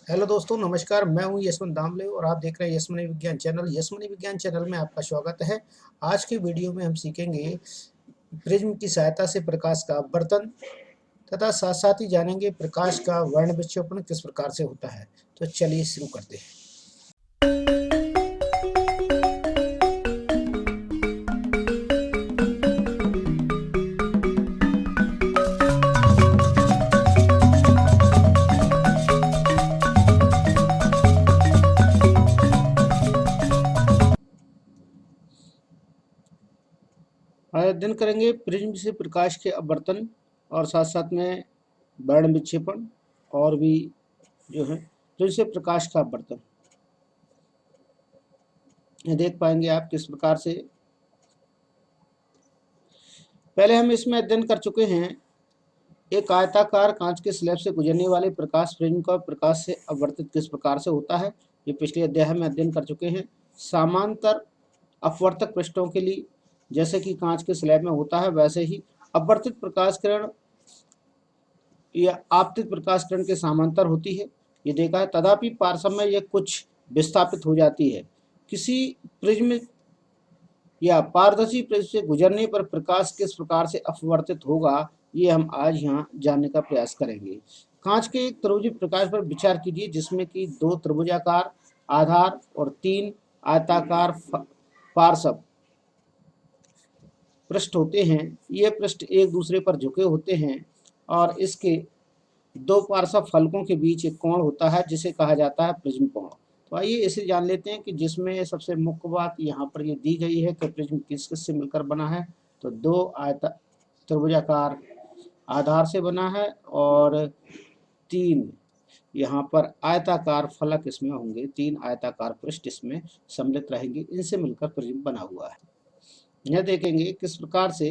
Hello दोस्तों, नमस्कार। मैं हूं यशवंत दामले और आप देख रहे हैं यशमनी विज्ञान चैनल। यशमनी विज्ञान चैनल में आपका स्वागत है। आज की वीडियो में हम सीखेंगे प्रिज्म की सहायता से प्रकाश का अपवर्तन तथा साथ साथ ही जानेंगे प्रकाश का वर्ण विक्षेपण किस प्रकार से होता है। तो चलिए शुरू करते हैं। आज अध्ययन करेंगे प्रिज्म से प्रकाश के अपवर्तन और साथ साथ में वर्ण विक्षेपण और भी जो है प्रिज्म से प्रकाश का अपवर्तन। ये देख पाएंगे आप किस प्रकार से। पहले हम इसमें अध्ययन कर चुके हैं एक आयताकार कांच के स्लैब से गुजरने वाले प्रकाश प्रिज्म का प्रकाश से अपवर्तित किस प्रकार से होता है। ये पिछले अध्याय में अध्ययन कर चुके हैं। समांतर अपवर्तक पृष्ठों के लिए जैसे कि कांच के स्लैब में होता है, वैसे ही अपवर्तित प्रकाश किरण या आपतित प्रकाश किरण के समांतर होती है, ये देखा है। तथापि पार्श्व में यह कुछ विस्थापित हो जाती है। किसी प्रिज्म या पारदर्शी प्रिज्म से गुजरने पर प्रकाश किस प्रकार से अपवर्तित होगा, ये हम आज यहाँ जानने का प्रयास करेंगे। कांच के एक त्रिभुजी प्रकाश पर विचार कीजिए जिसमें कि 2 त्रिभुजाकार आधार और 3 आयताकार पार्श्व पृष्ठ होते हैं। ये पृष्ठ एक दूसरे पर झुके होते हैं और इसके 2 पार्श्व फलकों के बीच एक कोण होता है जिसे कहा जाता है प्रिज्म कोण। तो आइए इसे जान लेते हैं कि जिसमें सबसे मुख्य बात यहाँ पर ये दी गई है कि प्रिज्म किस किस से मिलकर बना है। तो 2 त्रिभुजाकार आधार से बना है और 3 यहाँ पर आयताकार फलक इसमें होंगे। 3 आयताकार पृष्ठ इसमें सम्मिलित रहेंगे, इनसे मिलकर प्रिज्म बना हुआ है। यह देखेंगे किस प्रकार से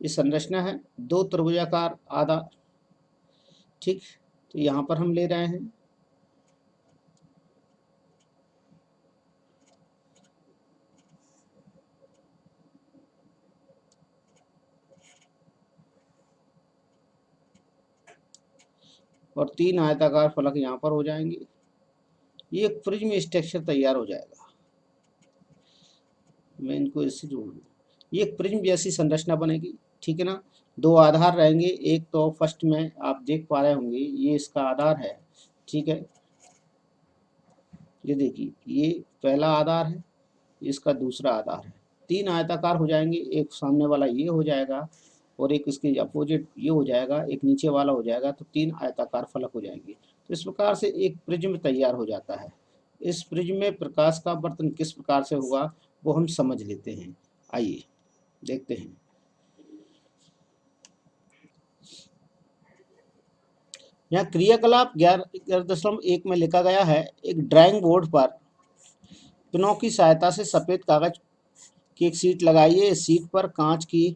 ये संरचना है। 2 त्रिभुजाकार आधार, ठीक। तो यहाँ पर हम ले रहे हैं और 3 आयताकार फलक यहाँ पर हो जाएंगे। ये एक प्रिज्म स्ट्रक्चर तैयार हो जाएगा। मैं इनको इससे जोड़ दूँ, ये एक प्रिज्म जैसी संरचना बनेगी, ठीक है ना। 2 आधार रहेंगे। एक तो फर्स्ट में आप देख पा रहे होंगे, ये इसका आधार है, ठीक है। ये देखिए, ये पहला आधार है, इसका दूसरा आधार है। 3 आयताकार हो जाएंगे। एक सामने वाला ये हो जाएगा और एक इसके अपोजिट ये हो जाएगा, एक नीचे वाला हो जाएगा। तो 3 आयताकार फलक हो जाएंगे। तो इस प्रकार से एक प्रिज्म तैयार हो जाता है। इस प्रिज्म में प्रकाश का अपवर्तन किस प्रकार से होगा वो हम समझ लेते हैं। आइए देखते हैं। यहाँ क्रियाकलाप 11.1 में लिखा गया है, एक ड्राइंग बोर्ड पर पिनों की सहायता से सफ़ेद कागज की एक शीट लगाइए। इस शीट पर कांच की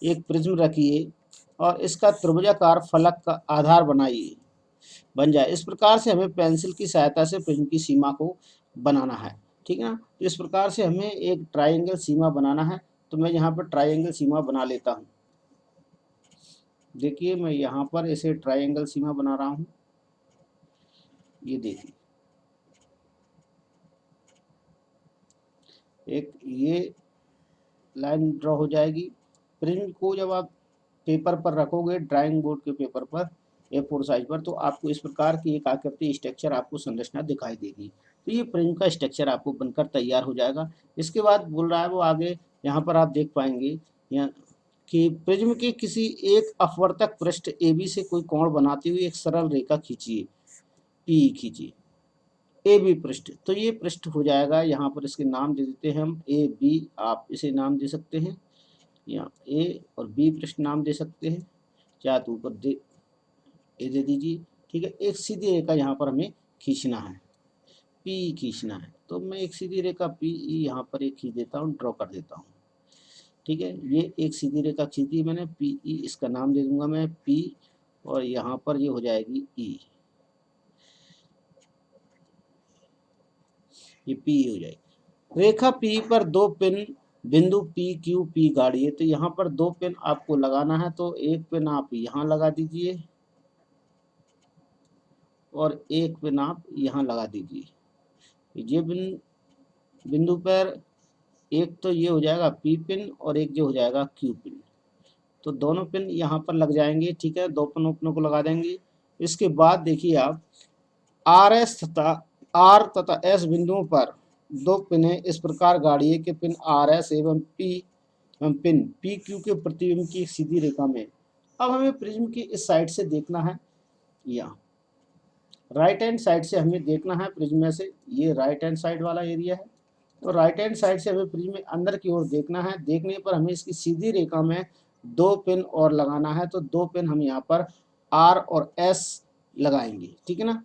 एक प्रिज्म रखिए और इसका त्रिभुजाकार फलक का आधार बन जाए। इस प्रकार से हमें पेंसिल की सहायता से प्रिज्म की सीमा को बनाना है, ठीक है ना। इस प्रकार से हमें एक ट्राइंगल सीमा बनाना है। तो मैं यहाँ पर ट्राइंगल सीमा बना लेता हूँ। देखिए, मैं यहाँ पर इसे ट्राइंगल सीमा बना रहा हूँ। ये देखिए, एक ये लाइन ड्रॉ हो जाएगी। प्रिज्म को जब आप पेपर पर रखोगे, ड्राइंग बोर्ड के पेपर पर, A4 साइज पर, तो आपको इस प्रकार की एक आकृति स्ट्रक्चर आपको संरचना दिखाई देगी। तो ये प्रिज्म का स्ट्रक्चर आपको बनकर तैयार हो जाएगा। इसके बाद बोल रहा है वो आगे, यहाँ पर आप देख पाएंगे यहाँ कि प्रिज्म के किसी एक अपवर्तक पृष्ठ AB से कोई कोण बनाते हुए एक सरल रेखा खींचिए, PE खींचिए। AB पृष्ठ, तो ये पृष्ठ हो जाएगा। यहाँ पर इसके नाम दे देते हैं हम AB, आप इसे नाम दे सकते हैं। यहाँ A और B पृष्ठ नाम दे सकते हैं, चाहे तो ऊपर ए दे दीजिए, ठीक है। एक सीधी रेखा यहाँ पर हमें खींचना है, PE खींचना है। तो मैं एक सीधी रेखा PE यहाँ पर एक खींच देता हूँ, ड्रॉ कर देता हूँ, ठीक है। ये एक सीधी रेखा खींच दी मैंने, PE, इसका नाम दे दूंगा मैं P, और यहाँ पर ये हो जाएगी E, ये PE हो जाएगी। रेखा P पर 2 पिन बिंदु PQ P गाड़िए। तो यहाँ पर 2 पिन आपको लगाना है। तो एक पिन आप यहाँ लगा दीजिए और एक पिन आप यहाँ लगा दीजिए। ये बिंदु पर एक तो ये हो जाएगा पी पिन और एक जो हो जाएगा क्यू पिन, तो दोनों पिन यहाँ पर लग जाएंगे। ठीक है, दो पिनों को लगा देंगे। इसके बाद देखिए आप आर तथा एस बिंदुओं पर दो पिनें इस प्रकार गाड़िए के पिन आर एस एवं पिन पी क्यू के प्रतिबिंब की एक सीधी रेखा में। अब हमें प्रिज्म की इस साइड से देखना है, यहाँ राइट हैंड साइड से हमें देखना है प्रिज्म में से, ये राइट हैंड साइड वाला एरिया है। तो राइट हैंड साइड से हमें प्रिज्म में अंदर की ओर देखना है। देखने पर हमें इसकी सीधी रेखा में दो पिन और लगाना है, तो दो पिन हम यहाँ पर आर और एस लगाएंगे। ठीक है ना,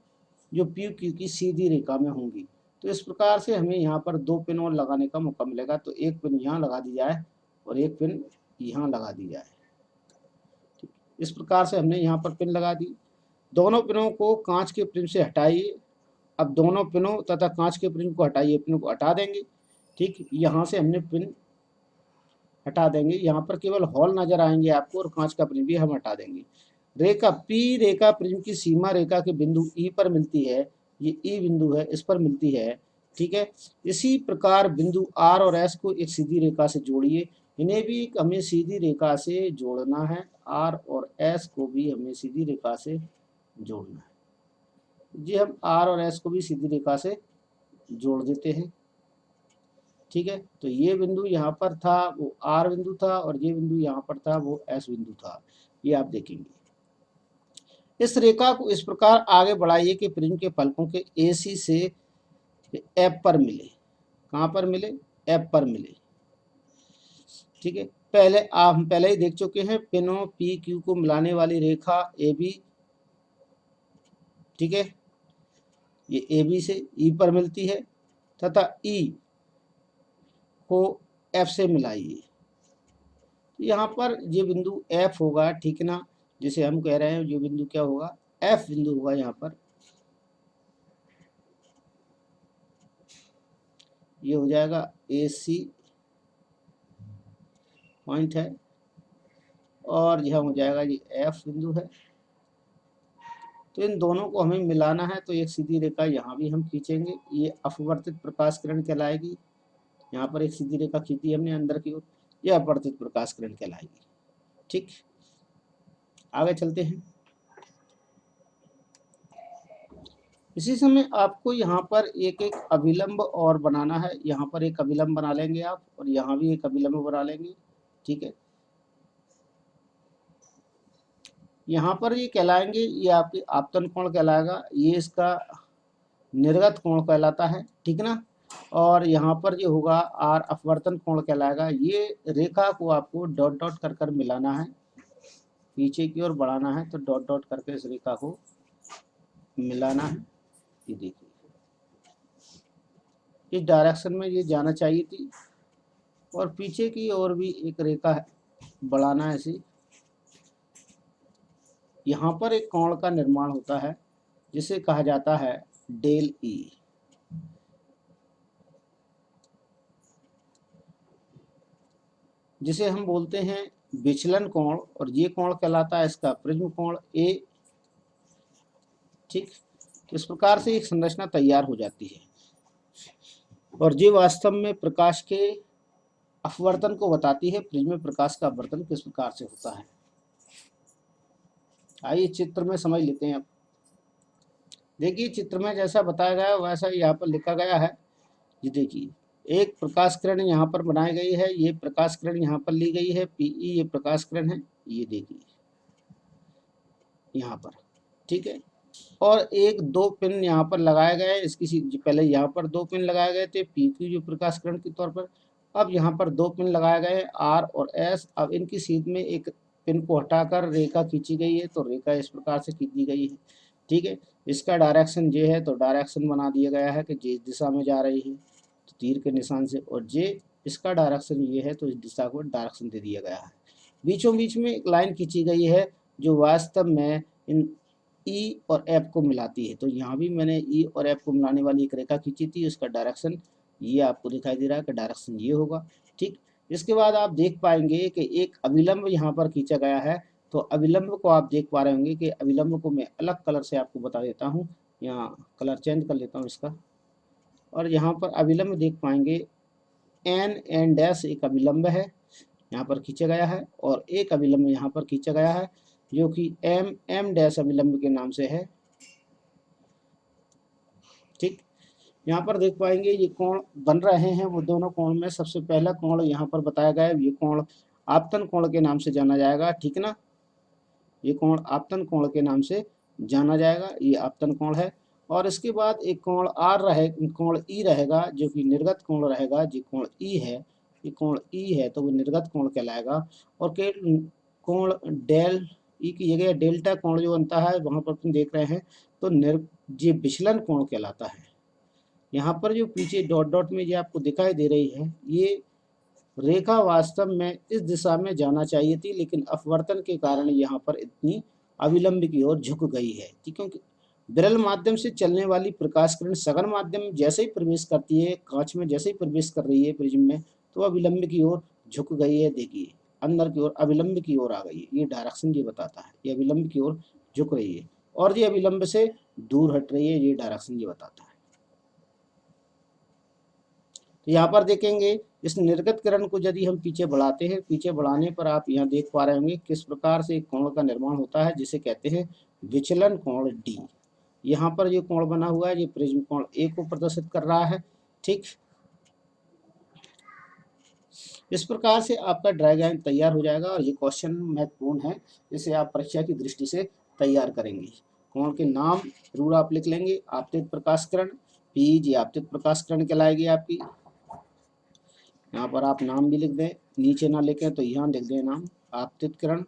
जो पी क्यू की सीधी रेखा में होंगी। तो इस प्रकार से हमें यहाँ पर दो पिन और लगाने का मौका मिलेगा। तो एक पिन यहाँ लगा दी जाए और एक पिन यहाँ लगा दी जाए। ठीक, इस प्रकार से हमने यहाँ पर पिन लगा दी। दोनों पिनों को कांच के प्रिज्म से हटाइए। अब दोनों पिनों तथा कांच के प्रिज्म को हटाइए, पिन को हटा देंगे। ठीक, यहाँ से हमने पिन हटा देंगे, यहाँ पर केवल हॉल नजर आएंगे आपको और कांच का प्रिज्म भी हम हटा देंगे। रेखा प्रिज्म की सीमा रेखा के बिंदु ई पर मिलती है, ये ई बिंदु है, इस पर मिलती है। ठीक है, इसी प्रकार बिंदु आर और एस को एक सीधी रेखा से जोड़िए। इन्हें भी हमें सीधी रेखा से जोड़ना है, आर और एस को भी हमें सीधी रेखा से जोड़ना है। जी, हम आर और एस को भी सीधी रेखा से जोड़ देते हैं। ठीक है, तो ये बिंदु यहाँ पर था, वो आर बिंदु था, और ये बिंदु यहाँ पर था, वो एस बिंदु था। ये आप देखेंगे। इस रेखा को इस प्रकार आगे बढ़ाइए कि प्रिज्म के फलकों के ए सी से एफ पर मिले। कहाँ पर मिले? एफ पर मिले। ठीक है, हम पहले ही देख चुके हैं पिनों पी क्यू को मिलाने वाली रेखा ए बी। ठीक है, ये ए बी से ई पर मिलती है तथा ई को एफ से मिलाइए। यहाँ पर ये बिंदु एफ होगा। ठीक है ना, जिसे हम कह रहे हैं जो बिंदु क्या होगा, एफ बिंदु होगा। यहाँ पर ये हो जाएगा ए सी पॉइंट है, और यह हो जाएगा ये एफ बिंदु है। तो इन दोनों को हमें मिलाना है, तो एक सीधी रेखा यहाँ भी हम खींचेंगे, ये अपवर्तित प्रकाश किरण कहलाएगी। यहाँ पर एक सीधी रेखा खींची हमने अंदर की ओर, यह अपवर्तित प्रकाश किरण कहलाएगी। ठीक, आगे चलते हैं। इसी समय आपको यहाँ पर एक एक अभिलंब और बनाना है। यहाँ पर एक अभिलंब बना लेंगे आप, और यहाँ भी एक अभिलंब बना लेंगे। ठीक है, यहाँ पर ये कहलाएंगे, ये आपकी आपतन कोण कहलाएगा, ये इसका निर्गत कोण कहलाता है। ठीक ना, और यहाँ पर जो होगा आर अपवर्तन कोण कहलाएगा। ये रेखा को आपको डॉट डॉट कर कर मिलाना है, पीछे की ओर बढ़ाना है, तो डॉट डॉट करके इस रेखा को मिलाना है। ये देखिए, इस डायरेक्शन में ये जाना चाहिए थी, और पीछे की ओर भी एक रेखा बढ़ाना है ऐसे। यहाँ पर एक कोण का निर्माण होता है जिसे कहा जाता है डेल ई। जिसे हम बोलते हैं विचलन कोण, और ये कोण कहलाता है इसका प्रिज्म कोण ए। ठीक, तो इस प्रकार से एक संरचना तैयार हो जाती है, और ये वास्तव में प्रकाश के अपवर्तन को बताती है। प्रिज्म में प्रकाश का अपवर्तन किस प्रकार से होता है, आइए चित्र में समझ लेते हैं। अब देखिए, चित्र में जैसा बताया गया वैसा यहाँ पर लिखा गया है। ये देखिए, एक प्रकाश किरण यहाँ पर बनाई गई है, ये प्रकाश किरण यहाँ पर ली गई है, पीई ये प्रकाश किरण है, ये देखिए यहाँ पर। ठीक है, और एक दो पिन यहाँ पर लगाए गए। इसकी पहले यहाँ पर दो पिन लगाए गए थे पी क्यू जो प्रकाश किरण के तौर पर, अब यहाँ पर दो पिन लगाए गए आर और एस। अब इनकी सीध में एक पिन को हटाकर रेखा खींची गई है, तो रेखा इस प्रकार से खींची गई है। ठीक है, इसका डायरेक्शन ये है, तो डायरेक्शन बना दिया गया है कि जिस दिशा में जा रही है, तो तीर के निशान से, और ये इसका डायरेक्शन ये है, तो इस दिशा को डायरेक्शन दे दिया गया है। बीचों बीच में एक लाइन खींची गई है जो वास्तव में इन ई और एफ को मिलाती है। तो यहाँ भी मैंने ई और एफ को मिलाने वाली एक रेखा खींची थी, उसका डायरेक्शन ये आपको दिखाई दे रहा है कि डायरेक्शन ये होगा। ठीक, इसके बाद आप देख पाएंगे कि एक अभिलंब यहाँ पर खींचा गया है, तो अविलंब को आप देख पा रहे होंगे कि अविलंब को मैं अलग कलर से आपको बता देता हूँ। यहाँ कलर चेंज कर लेता हूँ इसका, और यहाँ पर अविलंब देख पाएंगे एन डैश एक अविलंब है, यहाँ पर खींचा गया है, और एक अविलंब यहाँ पर खींचा गया है जो कि एम डैश अविलंब के नाम से है। ठीक, यहाँ पर देख पाएंगे ये कोण बन रहे हैं, वो दोनों कोण में सबसे पहला कोण यहाँ पर बताया गया है, ये कोण आपतन कोण के नाम से जाना जाएगा। ठीक ना, ये कोण आपतन कोण के नाम से जाना जाएगा, ये आपतन कोण है। और इसके बाद एक कोण आर रहे, कोण ई रहेगा जो कि निर्गत कोण रहेगा। जो कोण ई है, ये कोण ई है तो वो निर्गत कोण कहलाएगा। और के कोण डेल ई की जगह डेल्टा कोण जो बनता है वहाँ पर तुम देख रहे हैं, तो ये विचलन कोण कहलाता है। यहाँ पर जो पीछे डॉट डॉट में जो आपको दिखाई दे रही है, ये रेखा वास्तव में इस दिशा में जाना चाहिए थी, लेकिन अपवर्तन के कारण यहाँ पर इतनी अविलंब की ओर झुक गई है। क्योंकि विरल माध्यम से चलने वाली प्रकाश किरण सघन माध्यम में जैसे ही प्रवेश करती है, कांच में जैसे ही प्रवेश कर रही है प्रिज्म में, तो अविलंब की ओर झुक गई है। देखिए अंदर की ओर अविलंब की ओर आ गई है, ये डायरेक्शन ये बताता है, ये अविलंब की ओर झुक रही है, और ये अविलंब से दूर हट रही है, ये डायरेक्शन ये बताता है। तो यहाँ पर देखेंगे इस निर्गत किरण को यदि हम पीछे बढ़ाते हैं, पीछे बढ़ाने पर आप यहाँ देख पा रहे होंगे किस प्रकार से एक कोण का निर्माण होता है, जिसे कहते हैं विचलन कोण डी। यहाँ पर जो कोण बना हुआ है ये प्रिज्म कोण ए को प्रदर्शित कर रहा है। ठीक, इस प्रकार से आपका डायग्राम तैयार हो जाएगा, और ये क्वेश्चन महत्वपूर्ण है, इसे आप परीक्षा की दृष्टि से तैयार करेंगे। कोण के नाम जरूर आप लिख लेंगे। आपतित प्रकाश किरण पी जी आपतित प्रकाश किरण कहलाएगी आपकी। यहाँ पर आप नाम भी लिख दें, नीचे ना लिखें तो यहाँ लिख दें नाम, आपतित किरण।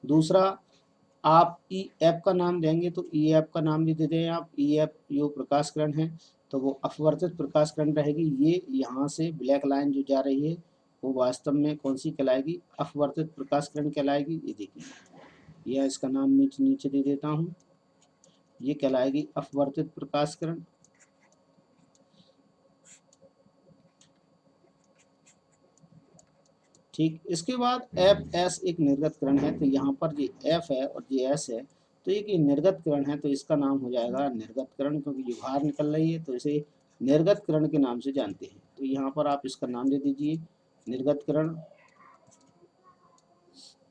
दूसरा, आप ई एफ का नाम देंगे तो ई एफ का नाम भी दे दें आप। ई एफ जो प्रकाश किरण है तो वो अपवर्तित प्रकाश किरण रहेगी। ये यहाँ से ब्लैक लाइन जो जा रही है वो वास्तव में कौन सी कहलाएगी, अपवर्तित प्रकाश किरण कहलाएगी। ये देखिए, यह इसका नाम नीचे दे देता हूँ, ये कहलाएगी अपवर्तित प्रकाश किरण। ठीक, इसके बाद एफ एस एक निर्गत किरण है, तो यहाँ पर ये एफ है और ये एस है, तो ये निर्गत किरण है, तो इसका नाम हो जाएगा निर्गत किरण, क्योंकि ये बाहर निकल रही है तो इसे निर्गत किरण के नाम से जानते हैं। तो यहाँ पर आप इसका नाम दे दीजिए निर्गत किरण।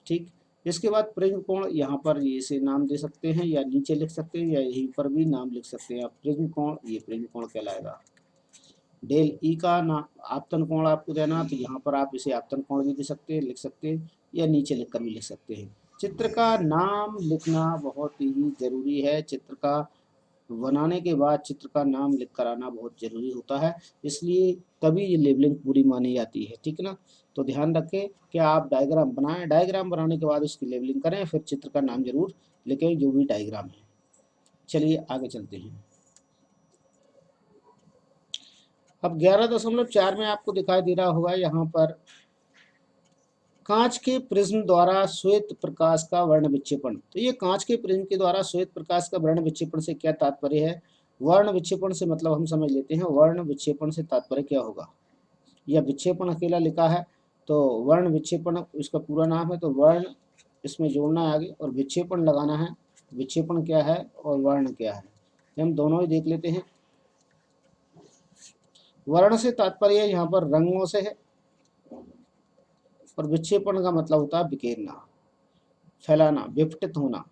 ठीक, इसके बाद प्रिज्म कोण, यहाँ पर ये इसे नाम दे सकते हैं या नीचे लिख सकते हैं या यहीं पर भी नाम लिख सकते हैं आप, प्रिज्म कोण, ये प्रिज्म कोण कहलाएगा। डेल ई का नाम आपतन कोण आपको देना, तो यहाँ पर आप इसे आपतन कोण भी दे सकते हैं, लिख सकते हैं, या नीचे लिखकर भी लिख सकते हैं। चित्र का नाम लिखना बहुत ही जरूरी है। चित्र का बनाने के बाद चित्र का नाम लिख कर आना बहुत जरूरी होता है, इसलिए तभी ये लेबलिंग पूरी मानी जाती है। ठीक ना, तो ध्यान रखें कि आप डायग्राम बनाएं, डायग्राम बनाने के बाद उसकी लेबलिंग करें, फिर चित्र का नाम जरूर लिखें जो भी डायग्राम है। चलिए आगे चलते हैं। अब 11.4 में आपको दिखाई दे रहा होगा, यहाँ पर कांच के प्रिज्म द्वारा श्वेत प्रकाश का वर्ण विक्षेपण। तो ये कांच के प्रिज्म के द्वारा श्वेत प्रकाश का वर्ण विक्षेपण से क्या तात्पर्य है? वर्ण विक्षेपण से मतलब हम समझ लेते हैं, वर्ण विक्षेपण से तात्पर्य क्या होगा। यह विक्षेपण अकेला लिखा है, तो वर्ण विक्षेपण इसका पूरा नाम है, तो वर्ण इसमें जोड़ना है आगे और विक्षेपण लगाना है। विक्षेपण क्या है और वर्ण क्या है, हम दोनों ही देख लेते हैं। वर्ण से तात्पर्य यहाँ पर रंगों से है, और विक्षेपण का मतलब होता है बिखेरना, फैलाना, विघटित होना।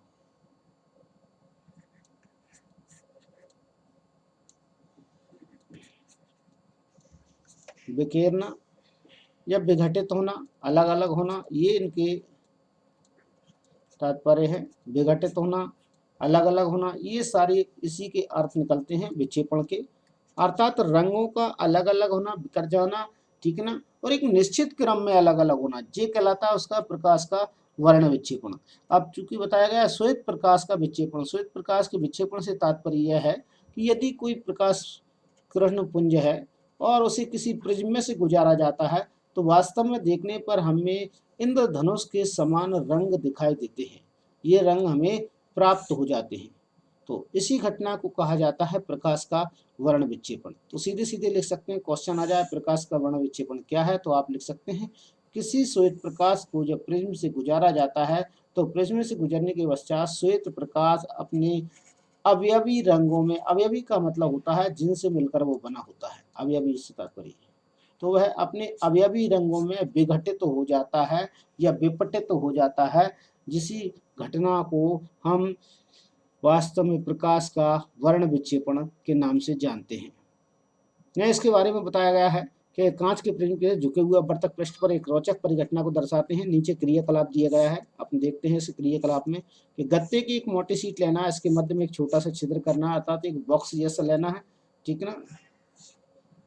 बिखेरना या विघटित होना, अलग अलग होना, ये इनके तात्पर्य है। विघटित होना, अलग अलग होना, ये सारे इसी के अर्थ निकलते हैं विक्षेपण के, अर्थात रंगों का अलग अलग होना, बिखर जाना। ठीक है ना, और एक निश्चित क्रम में अलग अलग होना, ये कहलाता है उसका प्रकाश का वर्ण विक्षेपण। अब चूंकि बताया गया श्वेत प्रकाश का विक्षेपण, श्वेत प्रकाश के विक्षेपण से तात्पर्य यह है कि यदि कोई प्रकाश कृष्ण पुंज है और उसे किसी प्रिज्म में से गुजारा जाता है, तो वास्तव में देखने पर हमें इंद्रधनुष के समान रंग दिखाई देते हैं, ये रंग हमें प्राप्त हो जाते हैं। तो इसी घटना को कहा जाता है प्रकाश का वर्ण विक्षेपण। तो सीधे सीधे लिख सकते हैं, क्वेश्चन आ जाए प्रकाश का वर्ण विक्षेपण क्या है, तो आप लिख सकते हैं किसी श्वेत प्रकाश को जब प्रिज्म से गुजारा जाता है तो प्रिज्म से गुजरने के पश्चात श्वेत प्रकाश अपने अवयवी रंगों में, अवयवी का मतलब होता है जिनसे मिलकर वो बना होता है, अवयवी इससे तात्पर्य है, तो वह अपने अवयवी रंगों में विघटित तो हो जाता है या विपटित तो हो जाता है, जिसी घटना को हम वास्तव में प्रकाश का वर्ण विक्षेपण के नाम से जानते हैं। यहाँ इसके बारे में बताया गया है कि कांच के प्रिज्म के झुके हुए अपवर्तक पृष्ठ पर एक रोचक परिघटना को दर्शाते हैं। नीचे क्रियाकलाप दिया गया है, अपन देखते हैं इस क्रियाकलाप में कि गत्ते की एक मोटी शीट लेना है, इसके मध्य में एक छोटा सा छिद्र करना है, अर्थात एक बॉक्स जैसा लेना है, ठीक है ना,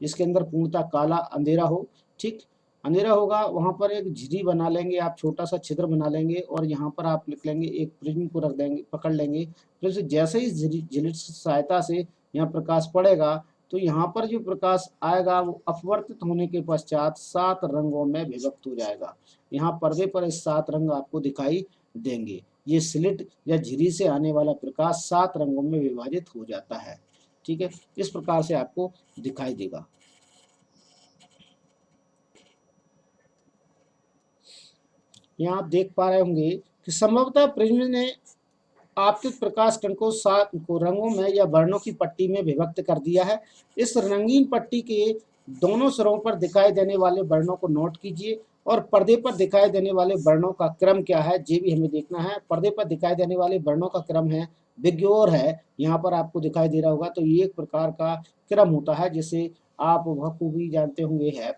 इसके अंदर पूर्णतः काला अंधेरा हो, ठीक अंधेरा होगा, वहां पर एक झिरी बना लेंगे आप, छोटा सा छिद्र बना लेंगे और यहाँ पर आप लिख लेंगे, एक प्रिज्म को रख देंगे, पकड़ लेंगे, फिर से जैसे ही झिरी सहायता से यहाँ प्रकाश पड़ेगा तो यहाँ पर जो प्रकाश आएगा वो अपवर्तित होने के पश्चात 7 रंगों में विभक्त हो जाएगा। यहाँ पर्दे पर इस 7 रंग आपको दिखाई देंगे। ये स्लिट या झिरी से आने वाला प्रकाश 7 रंगों में विभाजित हो जाता है, ठीक है, इस प्रकार से आपको दिखाई देगा। यहाँ आप देख पा रहे होंगे कि संभवतः प्रिज्म ने आपतित प्रकाश कण को 7 रंगों में या वर्णों की पट्टी में विभक्त कर दिया है। इस रंगीन पट्टी के दोनों सिरों पर दिखाई देने वाले वर्णों को नोट कीजिए और पर्दे पर दिखाई देने वाले वर्णों का क्रम क्या है ये भी हमें देखना है। पर्दे पर दिखाई देने वाले वर्णों का क्रम है विग्योर है, यहाँ पर आपको दिखाई दे रहा होगा, तो ये एक प्रकार का क्रम होता है जिसे आप बखूबी जानते होंगे है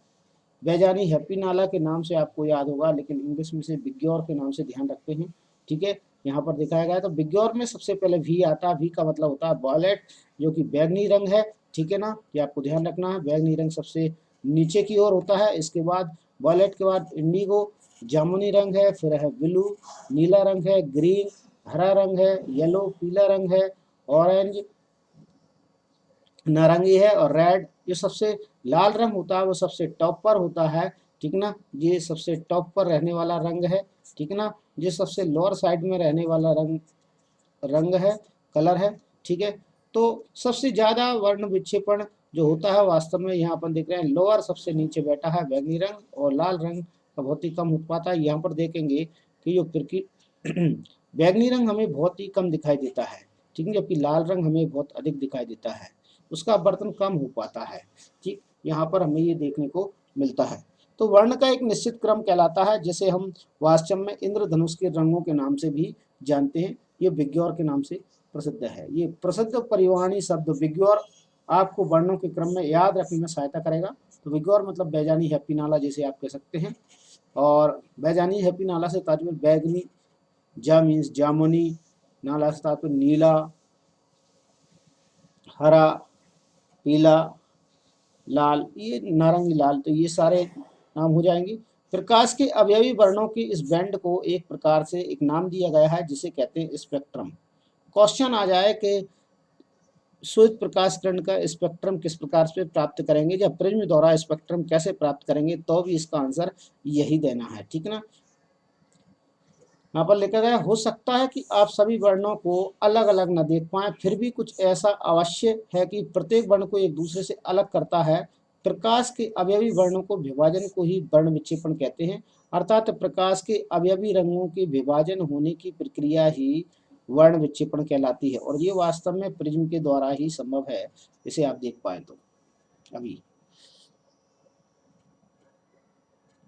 बेजानी हैप्पी नाला के नाम से आपको याद होगा, लेकिन इंग्लिश में से विग्योर के नाम से ध्यान रखते हैं, ठीक है। यहाँ पर दिखाया गया है तो विग्योर में सबसे पहले वी आता है, वी का मतलब होता है वॉयलेट जो कि बैगनी रंग है, ठीक है ना, ये आपको ध्यान रखना है, बैगनी रंग सबसे नीचे की ओर होता है, इसके बाद वॉयलेट के बाद इंडिगो जामुनी रंग है, फिर है ब्लू नीला रंग है, ग्रीन हरा रंग है, येलो पीला रंग है, ऑरेंज नारंगी है और रेड जो सबसे लाल रंग होता है वो सबसे टॉप पर होता है, ठीक ना, ये सबसे टॉप पर रहने वाला रंग है, ठीक ना, ये सबसे लोअर साइड में रहने वाला रंग है, कलर है, ठीक है। तो सबसे ज़्यादा वर्ण विक्षेपण जो होता है वास्तव में यहाँ पर देख रहे हैं लोअर सबसे नीचे बैठा है बैंगनी रंग और लाल रंग का बहुत ही कम उत्पात है। यहाँ पर देखेंगे कि जो बैंगनी रंग हमें बहुत ही कम दिखाई देता है, ठीक है, जबकि लाल रंग हमें बहुत अधिक दिखाई देता है, उसका अपवर्तन कम हो पाता है, ठीक, यहाँ पर हमें ये देखने को मिलता है। तो वर्ण का एक निश्चित क्रम कहलाता है जिसे हम वास्तव में इंद्रधनुष के रंगों के नाम से भी जानते हैं, ये विग्योर के नाम से प्रसिद्ध है। ये प्रसिद्ध परिवाणी शब्द विग्योर आपको वर्णों के क्रम में याद रखने में सहायता करेगा। तो विग्योर मतलब बैजानी हैप्पी नाला जैसे आप कह सकते हैं, और बैजानी हैप्पी नाला से तात्पर्य बैगनी, जा मीन्स जामुनी, नाला से तात्पर्य नीला, हरा, पीला, लाल, ये नारंगी लाल, तो ये सारे नाम हो जाएंगे। प्रकाश के अवयवी वर्णों की इस बैंड को एक प्रकार से एक नाम दिया गया है जिसे कहते हैं स्पेक्ट्रम। क्वेश्चन आ जाए कि श्वेत प्रकाश किरण का स्पेक्ट्रम किस प्रकार से प्राप्त करेंगे, जब प्रिज्म द्वारा स्पेक्ट्रम कैसे प्राप्त करेंगे, तो भी इसका आंसर यही देना है, ठीक है ना। यहाँ पर लिखा गया हो सकता है कि आप सभी वर्णों को अलग अलग न देख पाएं, फिर भी कुछ ऐसा अवश्य है कि प्रत्येक वर्ण को एक दूसरे से अलग करता है। प्रकाश के अवयवी वर्णों को विभाजन को ही वर्ण विक्षेपण कहते हैं, अर्थात प्रकाश के अवयवी रंगों के विभाजन होने की प्रक्रिया ही वर्ण विक्षेपण कहलाती है, और ये वास्तव में प्रिज्म के द्वारा ही संभव है, इसे आप देख पाए तो। अभी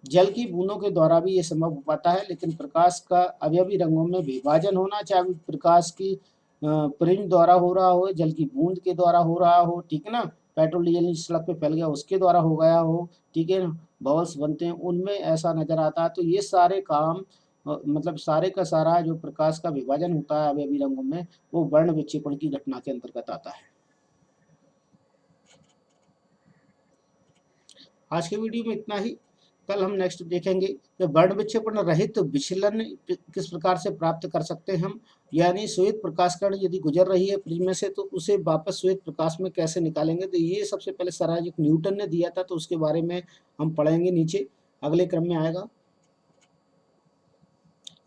जल की बूंदों के द्वारा भी ये संभव हो पाता है, लेकिन प्रकाश का अवयवी रंगों में विभाजन होना, चाहे प्रकाश की प्रिज्म द्वारा हो रहा हो, जल की बूंद के द्वारा हो रहा हो, ठीक है ना, पेट्रोल डीजल सड़क पे फैल गया उसके द्वारा हो गया हो, ठीक है ना, बबल्स बनते हैं उनमें ऐसा नजर आता है। तो ये सारे काम मतलब सारे का सारा जो प्रकाश का विभाजन होता है अवयवी रंगों में, वो वर्ण विक्षेपण की घटना के अंतर्गत आता है। आज के वीडियो में इतना ही। कल हम नेक्स्ट देखेंगे कि वर्ण विक्षेपण रहित विचलन किस प्रकार से प्राप्त कर सकते हैं हम, यानी श्वेत प्रकाश कण यदि गुजर रही है प्रिज्म से तो उसे वापस श्वेत प्रकाश में कैसे निकालेंगे। तो ये सबसे पहले सर आइजैक न्यूटन ने दिया था, तो उसके बारे में हम पढ़ेंगे नीचे, अगले क्रम में आएगा।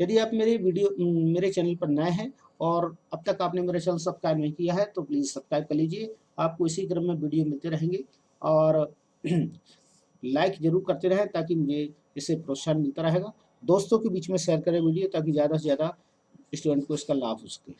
यदि आप मेरे चैनल पर नए हैं और अब तक आपने मेरा चैनल सब्सक्राइब नहीं किया है तो प्लीज़ सब्सक्राइब कर लीजिए, आपको इसी क्रम में वीडियो मिलते रहेंगे, और लाइक जरूर करते रहें ताकि मुझे इससे प्रोत्साहन मिलता रहेगा। दोस्तों के बीच में शेयर करें वीडियो, ताकि ज़्यादा से ज़्यादा स्टूडेंट को इसका लाभ हो सके।